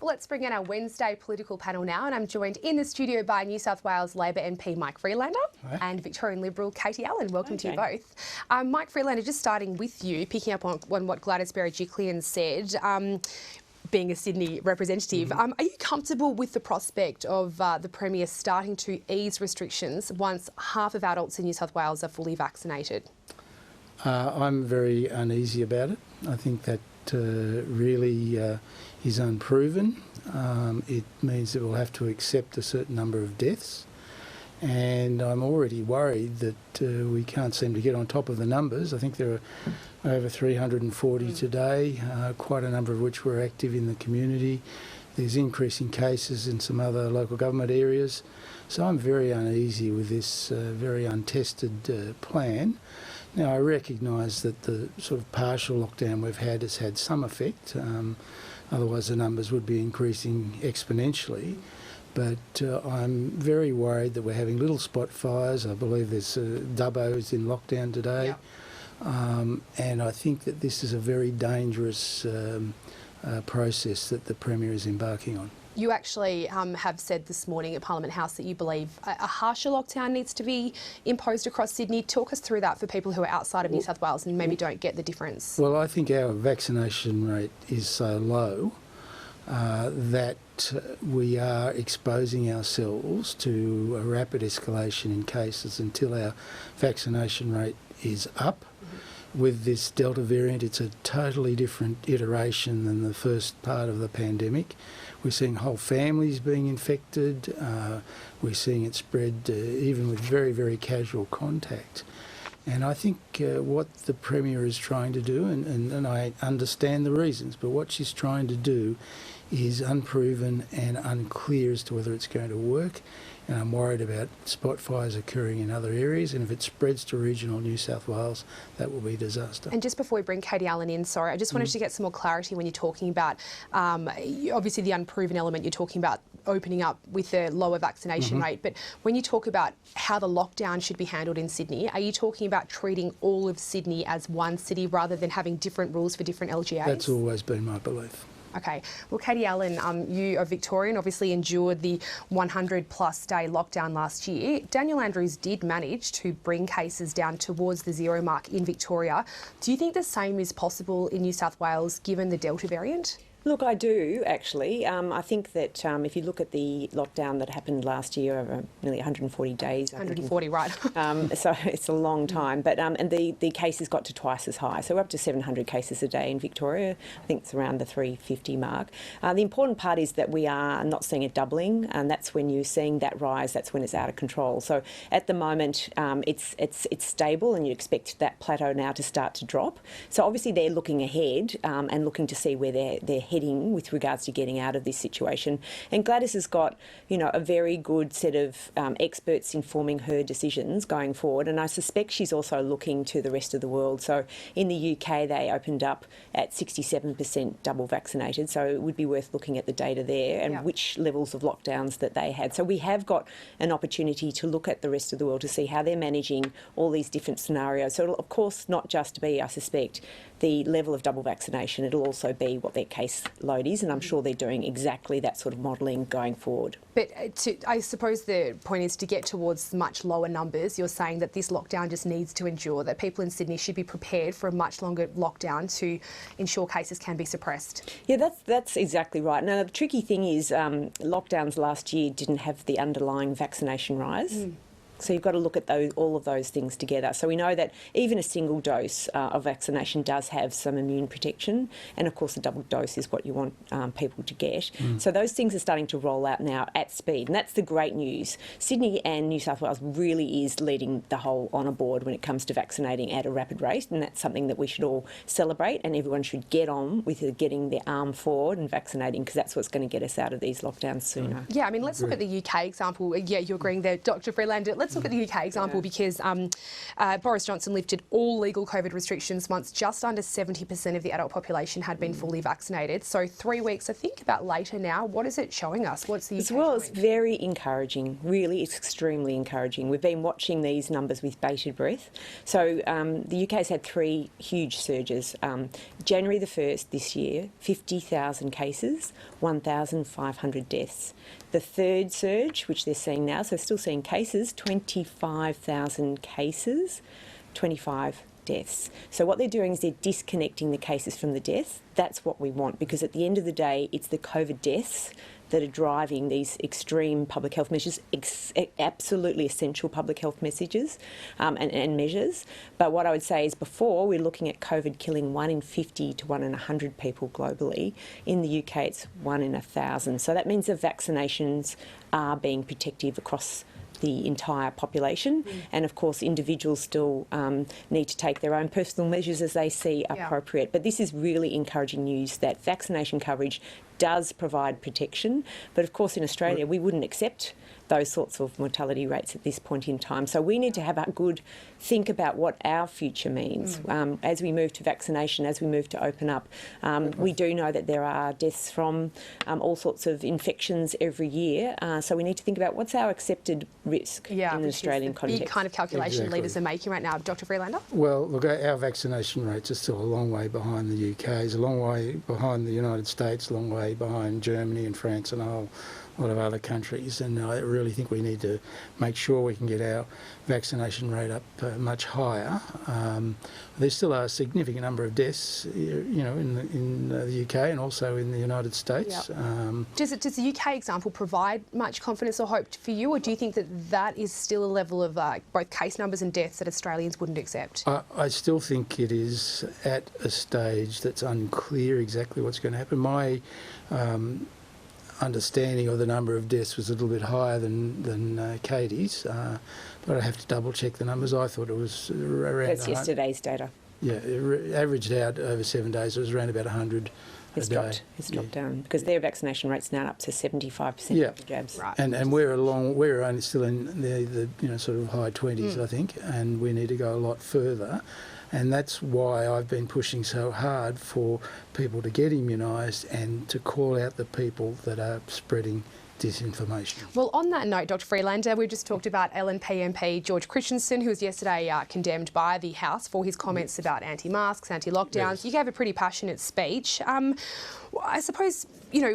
Let's bring in our Wednesday political panel now, and I'm joined in the studio by New South Wales Labor MP Mike Freelander and Victorian Liberal Katie Allen. Welcome to you both. Mike Freelander, just starting with you, picking up on what Gladys Berejiklian said, being a Sydney representative, are you comfortable with the prospect of the Premier starting to ease restrictions once half of adults in New South Wales are fully vaccinated? I'm very uneasy about it. I think that really is unproven. It means that we'll have to accept a certain number of deaths, and I'm already worried that we can't seem to get on top of the numbers. I think there are over 340 today, quite a number of which were active in the community. There's increasing cases in some other local government areas. So I'm very uneasy with this very untested plan. Now, I recognise that the sort of partial lockdown we've had has had some effect, otherwise the numbers would be increasing exponentially. But I'm very worried that we're having little spot fires. I believe there's Dubbo's in lockdown today. And I think that this is a very dangerous process that the Premier is embarking on. You actually have said this morning at Parliament House that you believe a harsher lockdown needs to be imposed across Sydney. Talk us through that for people who are outside of New South Wales and maybe don't get the difference. Well, I think our vaccination rate is so low that we are exposing ourselves to a rapid escalation in cases until our vaccination rate is up. With this Delta variant, it's a totally different iteration than the first part of the pandemic. We're seeing whole families being infected. We're seeing it spread even with very, very casual contact. And I think what the Premier is trying to do, and I understand the reasons, but what she's trying to do is unproven and unclear as to whether it's going to work. And I'm worried about spot fires occurring in other areas, and if it spreads to regional New South Wales, that will be a disaster. And just before we bring Katie Allen in, sorry, I just wanted to get some more clarity when you're talking about, obviously the unproven element, you're talking about opening up with a lower vaccination rate, but when you talk about how the lockdown should be handled in Sydney, are you talking about treating all of Sydney as one city rather than having different rules for different LGAs? That's always been my belief. Okay. Well, Katie Allen, you are Victorian, obviously endured the 100-plus day lockdown last year. Daniel Andrews did manage to bring cases down towards the zero mark in Victoria. Do you think the same is possible in New South Wales given the Delta variant? Look, I do, actually. I think that if you look at the lockdown that happened last year over nearly 140 days. 140, right. So it's a long time. But and the cases got to twice as high. So we're up to 700 cases a day in Victoria. I think it's around the 350 mark. The important part is that we are not seeing a doubling, and that's when you're seeing that rise, that's when it's out of control. So at the moment, it's stable, and you expect that plateau now to start to drop. So obviously they're looking ahead and looking to see where they're heading with regards to getting out of this situation. And Gladys has got, a very good set of experts informing her decisions going forward. And I suspect she's also looking to the rest of the world. So in the UK, they opened up at 67% double vaccinated. So it would be worth looking at the data there and which levels of lockdowns that they had. So we have got an opportunity to look at the rest of the world to see how they're managing all these different scenarios. So it'll, of course, not just be, I suspect, the level of double vaccination. It'll also be what their case load is, and I'm sure they're doing exactly that sort of modelling going forward. But I suppose the point is to get towards much lower numbers. You're saying that this lockdown just needs to endure, that people in Sydney should be prepared for a much longer lockdown to ensure cases can be suppressed. Yeah, that's exactly right. Now, the tricky thing is lockdowns last year didn't have the underlying vaccination rise. So you've got to look at all of those things together. So we know that even a single dose of vaccination does have some immune protection, and of course a double dose is what you want people to get. So those things are starting to roll out now at speed, and that's the great news. Sydney and New South Wales really is leading the whole honour board when it comes to vaccinating at a rapid rate, and that's something that we should all celebrate, and everyone should get on with getting their arm forward and vaccinating, because that's what's going to get us out of these lockdowns sooner. Yeah, I mean, let's look at the UK example. Yeah, you're agreeing there, Dr. Freelander. Let's let's look at the UK example because Boris Johnson lifted all legal COVID restrictions once just under 70% of the adult population had been fully vaccinated. So 3 weeks, I think, about later now. What is it showing us? What's the UK Well, it's showing? very encouraging. Really, it's extremely encouraging. We've been watching these numbers with bated breath. So the UK's had 3 huge surges. January the 1st this year, 50,000 cases, 1,500 deaths. The third surge, which they're seeing now, so still seeing cases, 25,000 cases, 25 deaths. So what they're doing is they're disconnecting the cases from the deaths. That's what we want, because at the end of the day, it's the COVID deaths that are driving these extreme public health measures, absolutely essential public health messages and measures. But what I would say is before, we're looking at COVID killing 1 in 50 to 1 in 100 people globally. In the UK, it's 1 in 1,000. So that means the vaccinations are being protective across the entire population. And of course, individuals still need to take their own personal measures as they see appropriate. But this is really encouraging news that vaccination coverage does provide protection. But of course, in Australia, we wouldn't accept those sorts of mortality rates at this point in time. So we need to have a good think about what our future means as we move to vaccination, as we move to open up. We do know that there are deaths from all sorts of infections every year. So we need to think about what's our accepted risk in an Australian context. Big kind of calculation leaders are making right now. Dr. Freelander? Well, look, our vaccination rates are still a long way behind the UK. It's a long way behind the United States, a long way behind Germany and France and a whole lot of other countries, and I really think we need to make sure we can get our vaccination rate up much higher. There still are a significant number of deaths, in the UK and also in the United States. Does the UK example provide much confidence or hope for you, or do you think that is still a level of both case numbers and deaths that Australians wouldn't accept? I still think it is at a stage that's unclear exactly what's going to happen. My understanding of the number of deaths was a little bit higher than Katie's, but I have to double check the numbers. I thought it was around... That's yesterday's data. Yeah, it averaged out over 7 days. It was around about 100 a day. It's dropped down because their vaccination rate's now up to 75% of the jabs. Right. And we're only still in the sort of high 20s, I think, and we need to go a lot further. And that's why I've been pushing so hard for people to get immunised and to call out the people that are spreading disinformation. Well, on that note, Dr. Freelander, we just talked about LNP MP George Christensen, who was yesterday condemned by the House for his comments about anti-masks, anti-lockdowns. Yes. You gave a pretty passionate speech. I suppose,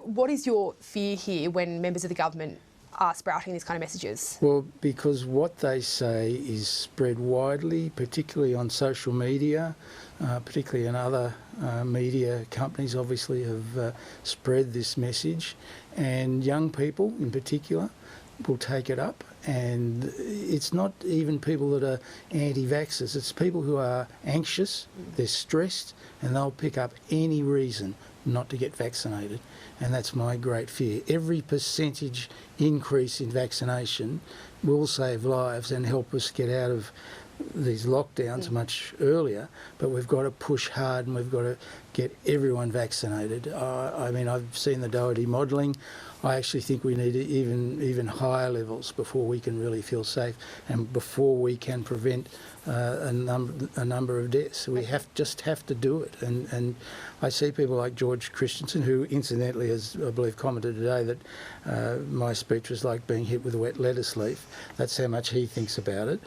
what is your fear here when members of the government are sprouting these kind of messages? Well, because what they say is spread widely, particularly on social media, particularly in other media companies obviously have spread this message, and young people in particular will take it up. And it's not even people that are anti-vaxxers, it's people who are anxious, they're stressed, and they'll pick up any reason not to get vaccinated. And that's my great fear. Every percentage increase in vaccination will save lives and help us get out of these lockdowns much earlier, but we've got to push hard and we've got to get everyone vaccinated. I've seen the Doherty modelling. I actually think we need even higher levels before we can really feel safe and before we can prevent a number of deaths. We just have to do it. And I see people like George Christensen, who incidentally has, I believe, commented today that my speech was like being hit with a wet lettuce leaf. That's how much he thinks about it.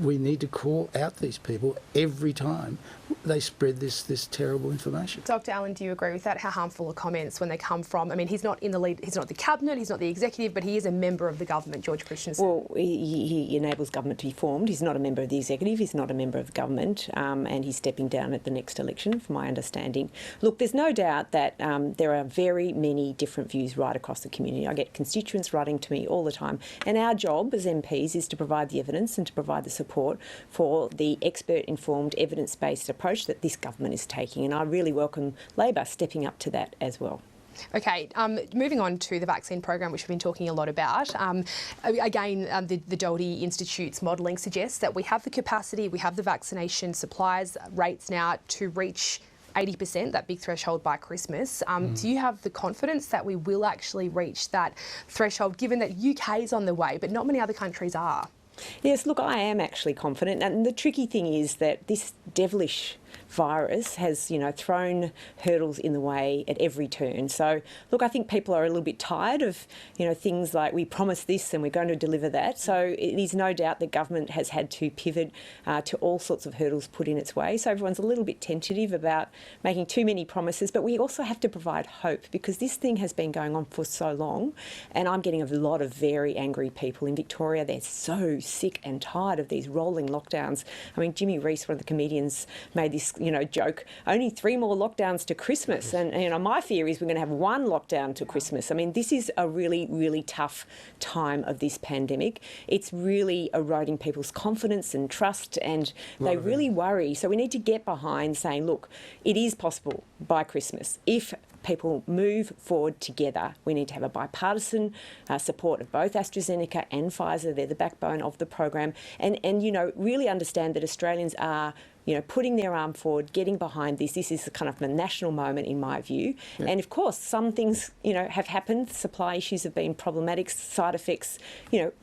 We need to call out these people every time they spread this terrible information. Dr. Allen, do you agree with that? How harmful are comments when they come from? I mean, he's not in the lead, he's not the cabinet, he's not the executive, but he is a member of the government, George Christensen. Well, he enables government to be formed. He's not a member of the executive, he's not a member of government, and he's stepping down at the next election, from my understanding. Look, there's no doubt that there are very many different views right across the community. I get constituents writing to me all the time, and our job as MPs is to provide the evidence and to provide the support for the expert-informed, evidence-based approach that this government is taking, and I really welcome Labor stepping up to that as well. Okay, moving on to the vaccine program, which we've been talking a lot about. The Doherty Institute's modelling suggests that we have the capacity, we have the vaccination supplies rates now to reach 80%, that big threshold by Christmas. Do you have the confidence that we will actually reach that threshold, given that UK is on the way, but not many other countries are? Yes, look, I am actually confident. And the tricky thing is that this devilish virus has, thrown hurdles in the way at every turn. So, look, I think people are a little bit tired of, things like we promised this and we're going to deliver that. So it is no doubt that government has had to pivot to all sorts of hurdles put in its way. So everyone's a little bit tentative about making too many promises, but we also have to provide hope because this thing has been going on for so long. And I'm getting a lot of very angry people in Victoria. They're so sick and tired of these rolling lockdowns. I mean, Jimmy Rees, one of the comedians, made this joke, only 3 more lockdowns to Christmas. And my fear is we're going to have 1 lockdown to Christmas. I mean, this is a really, really tough time of this pandemic. It's really eroding people's confidence and trust, and they really worry. So we need to get behind saying, look, it is possible by Christmas. If people move forward together, we need to have a bipartisan support of both AstraZeneca and Pfizer. They're the backbone of the program. And really understand that Australians are putting their arm forward, getting behind this. This is a kind of a national moment in my view. Yeah. And of course, some things, have happened. Supply issues have been problematic. Side effects,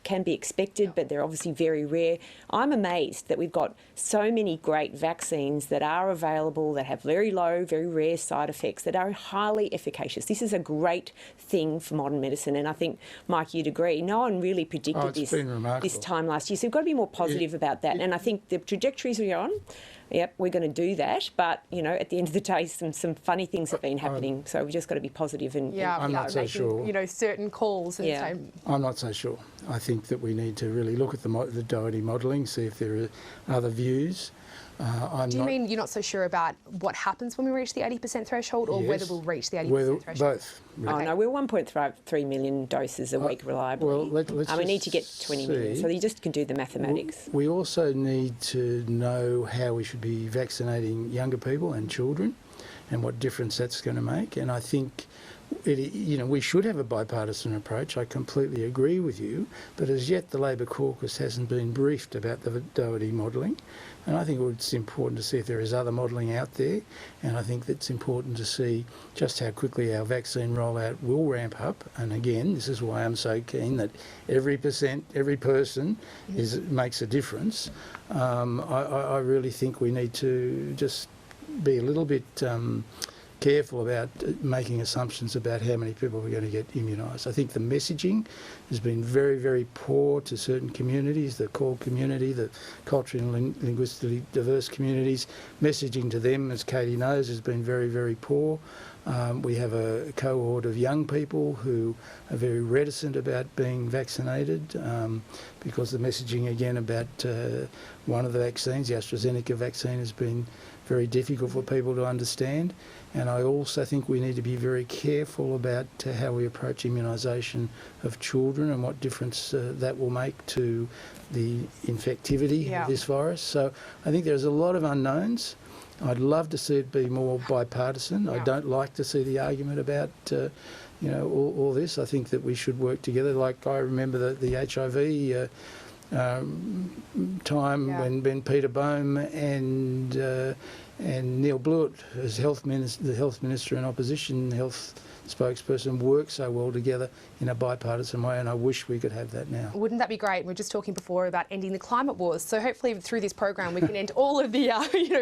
can be expected, but they're obviously very rare. I'm amazed that we've got so many great vaccines that are available, that have very low, very rare side effects, that are highly efficacious. This is a great thing for modern medicine. And I think, Mike, you'd agree. No one really predicted this time last year. So we've got to be more positive about that. And I think the trajectories we're on, yep, we're going to do that. But, at the end of the day, some funny things have been happening. So we've just got to be positive. I'm not so sure. Certain calls. And I'm not so sure. I think that we need to really look at the Doherty modelling, see if there are other views. Do you mean you're not so sure about what happens when we reach the 80% threshold, or whether we'll reach the 80% threshold? Both. Really. Oh, no, we're 1.3 million doses a week reliably. Well, let's we need to get 20 million, so you just can do the mathematics. We also need to know how we should be vaccinating younger people and children and what difference that's going to make. And I think we should have a bipartisan approach. I completely agree with you, but as yet the Labor caucus hasn't been briefed about the Doherty modelling, and I think it's important to see if there is other modelling out there, and I think it's important to see just how quickly our vaccine rollout will ramp up. And again, this is why I'm so keen that every person makes a difference. I really think we need to just be a little bit careful about making assumptions about how many people are going to get immunised. I think the messaging has been very, very poor to certain communities, the core community, the culturally and linguistically diverse communities. Messaging to them, as Katie knows, has been very, very poor. We have a cohort of young people who are very reticent about being vaccinated because the messaging, again, about one of the vaccines, the AstraZeneca vaccine, has been very difficult for people to understand. And I also think we need to be very careful about how we approach immunisation of children and what difference that will make to the infectivity of this virus. So I think there's a lot of unknowns. I'd love to see it be more bipartisan. I don't like to see the argument about all this. I think that we should work together. Like I remember the HIV time when Peter Boehm and Neil Blewett, as the health minister in opposition, health spokesperson, work so well together in a bipartisan way, and I wish we could have that now. Wouldn't that be great? We were just talking before about ending the climate wars, so hopefully through this program we can end all of the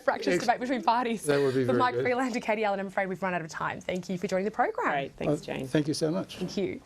fractious debate between parties. That would be very Mike good. Freelander, Katie Allen, I'm afraid we've run out of time. Thank you for joining the program. Great, thanks, Jane. Thank you so much. Thank you.